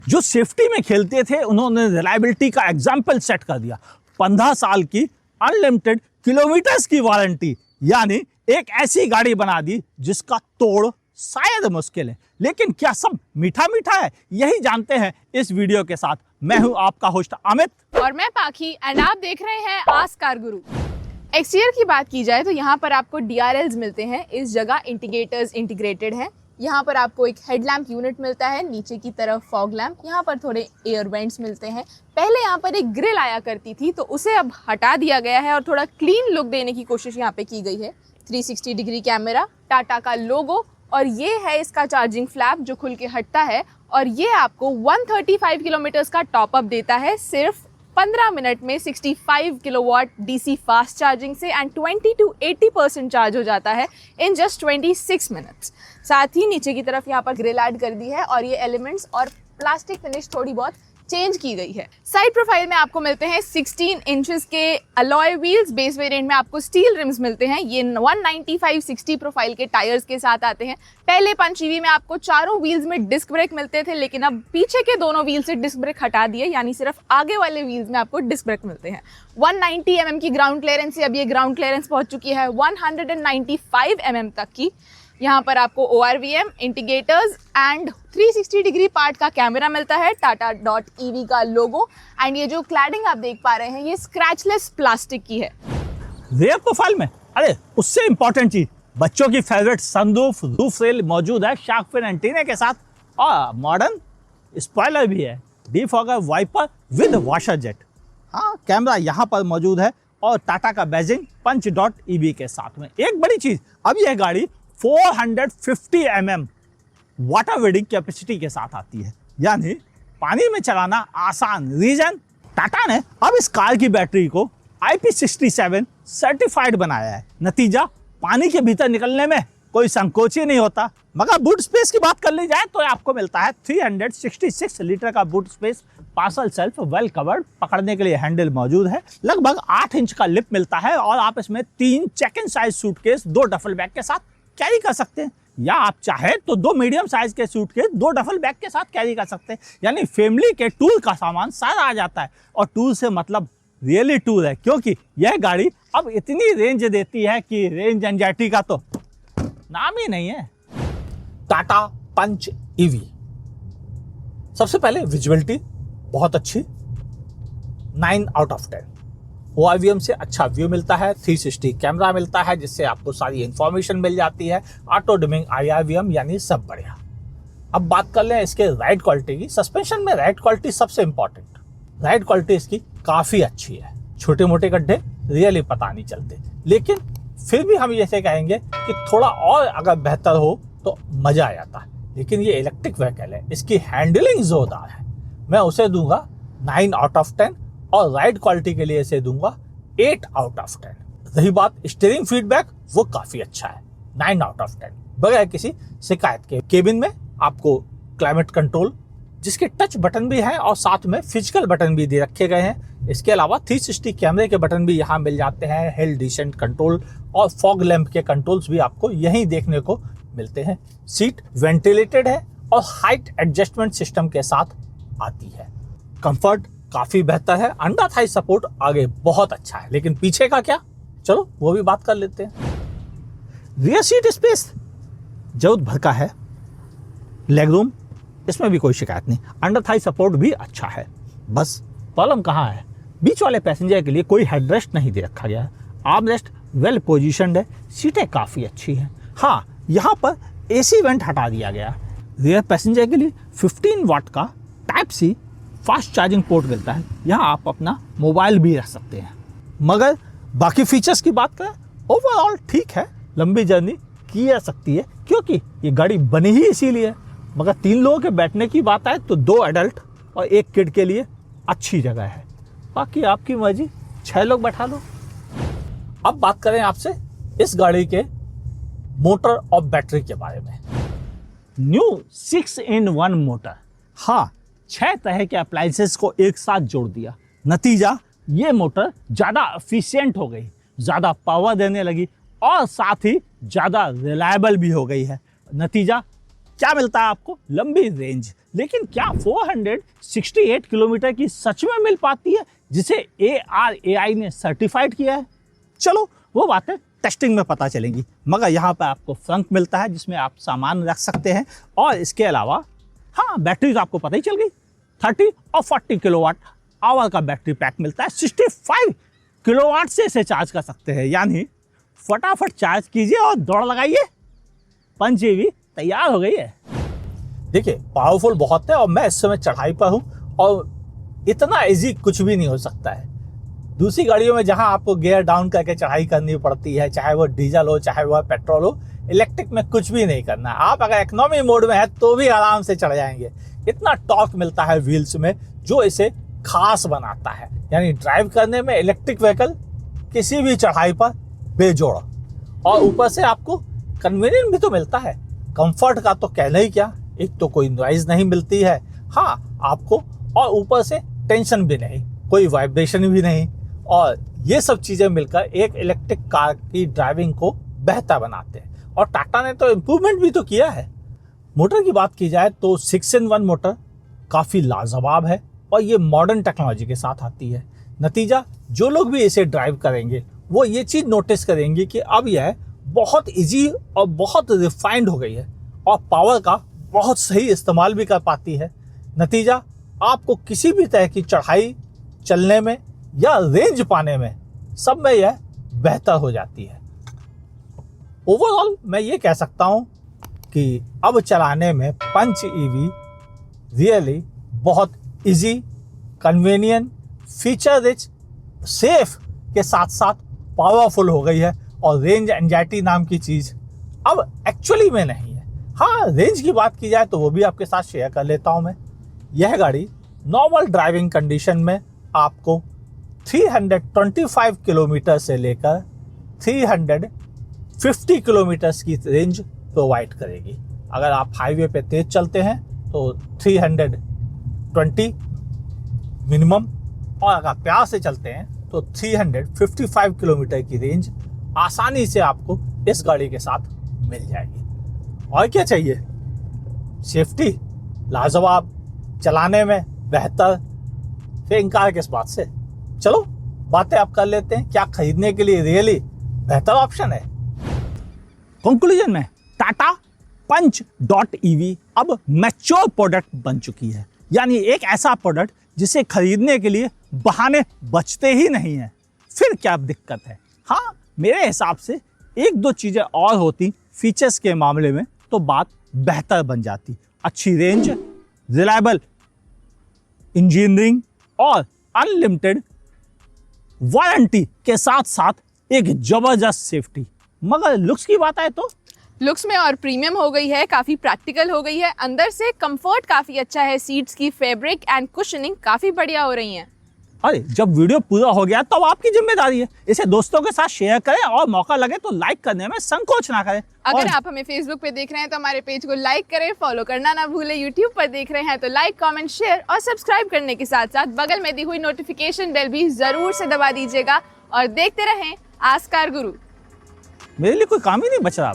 जो सेफ्टी में खेलते थे उन्होंने रिलायबिलिटी का एग्जाम्पल सेट कर दिया। 15 साल की अनलिमिटेड किलोमीटर्स की वारंटी, यानी एक ऐसी गाड़ी बना दी जिसका तोड़ शायद मुश्किल है। लेकिन क्या सब मीठा मीठा है? यही जानते हैं इस वीडियो के साथ। मैं हूं आपका होस्ट अमित और मैं पाखी एंड आप देख रहे हैं आस्क कार गुरु। एक्सटीरियर की बात की जाए तो यहाँ पर आपको DRLs मिलते हैं। इस जगह इंडिकेटर्स इंटीग्रेटेड है। यहाँ पर आपको एक हेडलैम्प यूनिट मिलता है, नीचे की तरफ फॉग लैम्प, यहाँ पर थोड़े एयर वेंट्स मिलते हैं। पहले यहाँ पर एक ग्रिल आया करती थी तो उसे अब हटा दिया गया है और थोड़ा क्लीन लुक देने की कोशिश यहाँ पे की गई है। 360 डिग्री कैमरा, टाटा का लोगो और ये है इसका चार्जिंग फ्लैप जो खुल के हटता है और ये आपको 135 किलोमीटर्स का टॉपअप देता है सिर्फ 15 मिनट में 65 किलोवाट DC फास्ट चार्जिंग से एंड 20 to 80% चार्ज हो जाता है इन जस्ट 26 मिनट्स। साथ ही नीचे की तरफ यहाँ पर ग्रिल ऐड कर दी है और ये एलिमेंट्स और प्लास्टिक फिनिश थोड़ी बहुत चेंज की गई है। साइड प्रोफाइल में आपको मिलते हैं 16 इंचेस के अलॉय व्हील्स। बेस वेरिएंट में आपको स्टील रिम्स मिलते हैं। ये 195/60 प्रोफाइल के टायर्स के साथ आते हैं। पहले 5 EV में आपको चारों व्हील्स में डिस्क ब्रेक मिलते थे, लेकिन अब पीछे के दोनों व्हील से डिस्क ब्रेक हटा दिए, यानी सिर्फ आगे वाले व्हील्स में आपको डिस्क ब्रेक मिलते हैं। 190 mm की ग्राउंड क्लियरेंस से अब ये ग्राउंड क्लियरेंस पहुंच चुकी है 195 mm तक की। यहाँ पर आपको ORVM, indicators and 360 degree part का कैमरा मिलता है, tata.ev का लोगो एंड ये जो क्लैडिंग आप देख पा रहे हैं ये स्क्रैचलेस प्लास्टिक की है। रियर प्रोफाइल में अरे उससे इंपॉर्टेंट चीज, बच्चों की फेवरेट सनरूफ, रूफ रेल मौजूद है शार्क फिन एंटीना के साथ और मॉडर्न स्पॉइलर भी है, defogger wiper with washer jet. हाँ, कैमरा यहाँ पर मौजूद है और टाटा का बैजिंग punch.ev के साथ में। एक बड़ी चीज, अब यह गाड़ी 450 mm वाटर वेडिंग कैपेसिटी के साथ आती है, यानी पानी में चलाना आसान। रीजन, टाटा ने अब इस कार की बैटरी को IP67 सर्टिफाइड बनाया है। नतीजा, पानी के भीतर निकलने में कोई संकोच ही नहीं होता। मगर बूट स्पेस की बात कर ली जाए तो आपको मिलता है 366 लीटर का boot space, parcel self well covered, पकड़ने के लिए हैंडल मौजूद है, लगभग 8 इंच का लिप मिलता है और आप इसमें 3 check in size suitcase 2 duffel bag के साथ कैरी कर सकते हैं, या आप चाहे तो 2 मीडियम साइज के सूटकेस 2 डफल बैग के साथ कैरी कर सकते हैं। यानी फैमिली के टूर का सामान सारा आ जाता है। और टूर से मतलब रियली टूर है, क्योंकि यह गाड़ी अब इतनी रेंज देती है कि रेंज एंजाइटी का तो नाम ही नहीं है। टाटा पंच EV। सबसे पहले विजुअलिटी बहुत अच्छी, 9 आउट ऑफ 10। ORVM से अच्छा व्यू मिलता है, 360 कैमरा मिलता है जिससे आपको सारी इंफॉर्मेशन मिल जाती है, ऑटो डिमिंग IRVM, यानी सब बढ़िया। अब बात कर लें इसके राइड क्वालिटी की। सस्पेंशन में राइड क्वालिटी सबसे इंपॉर्टेंट। राइड क्वालिटी इसकी काफ़ी अच्छी है, छोटे मोटे गड्ढे रियली पता नहीं चलते, लेकिन फिर भी हम ऐसे कहेंगे कि थोड़ा और अगर बेहतर हो तो मज़ा आ जाता है। लेकिन ये इलेक्ट्रिक व्हीकल है, इसकी हैंडलिंग जोरदार है। मैं उसे दूंगा 9 आउट ऑफ 10 और राइड क्वालिटी के लिए इसे दूंगा 8 आउट ऑफ 10। रही बात स्टीयरिंग फीडबैक, वो काफ़ी अच्छा है, 9 आउट ऑफ 10 बगैर किसी शिकायत के। केबिन में आपको क्लाइमेट कंट्रोल, जिसके टच बटन भी हैं और साथ में फिजिकल बटन भी दे रखे गए हैं। इसके अलावा 360 कैमरे के बटन भी यहाँ मिल जाते हैं, हिल डिसेंट कंट्रोल और फॉग लैंप के कंट्रोल्स भी आपको यहीं देखने को मिलते हैं। सीट वेंटिलेटेड है और हाइट एडजस्टमेंट सिस्टम के साथ आती है। कंफर्ट काफ़ी बेहतर है, अंडर थाई सपोर्ट आगे बहुत अच्छा है, लेकिन पीछे का क्या, चलो वो भी बात कर लेते हैं। रियर सीट स्पेस जरूरत भर का है, लेग रूम इसमें भी कोई शिकायत नहीं, अंडर थाई सपोर्ट भी अच्छा है। बस प्रॉब्लम कहाँ है, बीच वाले पैसेंजर के लिए कोई हेडरेस्ट नहीं दे रखा गया है। आर्म रेस्ट वेल पोजिशनड है, सीटें काफ़ी अच्छी हैं। हाँ, यहाँ पर AC वेंट हटा दिया गया। रियर पैसेंजर के लिए 15 वाट का Type-C फास्ट चार्जिंग पोर्ट मिलता है, यहाँ आप अपना मोबाइल भी रख सकते हैं। मगर बाकी फीचर्स की बात करें, ओवरऑल ठीक है, लंबी जर्नी की जा सकती है क्योंकि ये गाड़ी बनी ही इसीलिए है। मगर 3 लोगों के बैठने की बात आए तो 2 एडल्ट और 1 किड के लिए अच्छी जगह है। बाकी आपकी मर्जी, 6 लोग बैठा लो। अब बात करें आपसे इस गाड़ी के मोटर और बैटरी के बारे में। न्यू 6-in-1 मोटर, हाँ, 6 तरह के अप्लायंसेस को एक साथ जोड़ दिया। नतीजा, ये मोटर ज़्यादा एफिशिएंट हो गई, ज़्यादा पावर देने लगी और साथ ही ज़्यादा रिलायबल भी हो गई है। नतीजा क्या मिलता है आपको, लंबी रेंज, लेकिन क्या 468 किलोमीटर की सच में मिल पाती है जिसे ARAI ने सर्टिफाइड किया है? चलो वो बातें टेस्टिंग में पता चलेंगी। मगर यहाँ पर आपको फ्रंक मिलता है जिसमें आप सामान रख सकते हैं, और इसके अलावा हाँ, बैटरी तो आपको पता ही चल गई, 30 और 40 किलोवाट आवर का बैटरी पैक मिलता है। 65 किलोवाट से इसे चार्ज कर सकते हैं, यानी फटाफट चार्ज कीजिए और दौड़ लगाइए, 5 GB तैयार हो गई है। देखिए पावरफुल बहुत है, और मैं इस समय चढ़ाई पर हूँ और इतना इजी कुछ भी नहीं हो सकता है। दूसरी गाड़ियों में जहां आपको गियर डाउन करके चढ़ाई करनी पड़ती है, चाहे वो डीजल हो चाहे वो पेट्रोल हो, इलेक्ट्रिक में कुछ भी नहीं करना है। आप अगर इकोनॉमी मोड में है तो भी आराम से चढ़ जाएंगे। इतना टॉर्क मिलता है व्हील्स में जो इसे खास बनाता है, यानी ड्राइव करने में इलेक्ट्रिक व्हीकल किसी भी चढ़ाई पर बेजोड़। और ऊपर से आपको कन्वीनियंट भी तो मिलता है। कंफर्ट का तो कहना ही क्या, एक तो कोई नॉइज नहीं मिलती है हाँ आपको, और ऊपर से टेंशन भी नहीं, कोई वाइब्रेशन भी नहीं, और ये सब चीजें मिलकर एक इलेक्ट्रिक कार की ड्राइविंग को बेहतर बनाते हैं। और टाटा ने तो इम्प्रूवमेंट भी तो किया है। मोटर की बात की जाए तो 6-in-1 मोटर काफ़ी लाजवाब है, और ये मॉडर्न टेक्नोलॉजी के साथ आती है। नतीजा, जो लोग भी इसे ड्राइव करेंगे वो ये चीज़ नोटिस करेंगे कि अब यह बहुत इजी और बहुत रिफाइंड हो गई है, और पावर का बहुत सही इस्तेमाल भी कर पाती है। नतीजा, आपको किसी भी तरह की चढ़ाई चलने में या रेंज पाने में सब में यह बेहतर हो जाती है। ओवरऑल मैं ये कह सकता हूँ कि अब चलाने में पंच EV रियली बहुत easy, convenient, feature rich, safe के साथ साथ पावरफुल हो गई है, और रेंज एंजाइटी नाम की चीज़ अब एक्चुअली में नहीं है। हाँ, रेंज की बात की जाए तो वो भी आपके साथ शेयर कर लेता हूँ मैं। यह गाड़ी नॉर्मल ड्राइविंग कंडीशन में आपको 325 किलोमीटर से लेकर 350 किलोमीटर की रेंज प्रोवाइड करेगी। अगर आप हाईवे पे तेज चलते हैं तो 320 मिनिमम, और अगर प्यार से चलते हैं तो 355 किलोमीटर की रेंज आसानी से आपको इस गाड़ी के साथ मिल जाएगी। और क्या चाहिए, सेफ्टी लाजवाब, चलाने में बेहतर, फिर इनकार किस बात से। चलो बातें आप कर लेते हैं, क्या खरीदने के लिए रियली बेहतर ऑप्शन है। कंक्लूजन में टाटा पंच.EV अब मैच्योर प्रोडक्ट बन चुकी है, यानी एक ऐसा प्रोडक्ट जिसे खरीदने के लिए बहाने बचते ही नहीं हैं। फिर क्या दिक्कत है? हाँ, मेरे हिसाब से 1-2 चीजें और होती फीचर्स के मामले में तो बात बेहतर बन जाती। अच्छी रेंज, रिलायबल इंजीनियरिंग और अनलिमिटेड वारंटी के साथ साथ एक जबरदस्त सेफ्टी। मगर लुक्स की बात आए तो लुक्स में और प्रीमियम हो गई है, काफ़ी प्रैक्टिकल हो गई है, अंदर से कंफर्ट काफ़ी अच्छा है, सीट्स की फैब्रिक एंड कुशनिंग काफ़ी बढ़िया हो रही हैं। अरे जब वीडियो पूरा हो गया तो आपकी जिम्मेदारी है, इसे दोस्तों के साथ शेयर करें और मौका लगे तो लाइक करने में संकोच ना करें। अगर आप हमें फेसबुक पे देख रहे हैं तो हमारे पेज को लाइक करें, फॉलो करना ना भूलें। यूट्यूब पर देख रहे हैं तो लाइक, कमेंट, शेयर और सब्सक्राइब करने के साथ साथ बगल में दी हुई नोटिफिकेशन बेल भी जरूर से दबा दीजिएगा, और देखते रहें आस्क कार गुरु। मेरे लिए कोई काम ही नहीं बच रहा।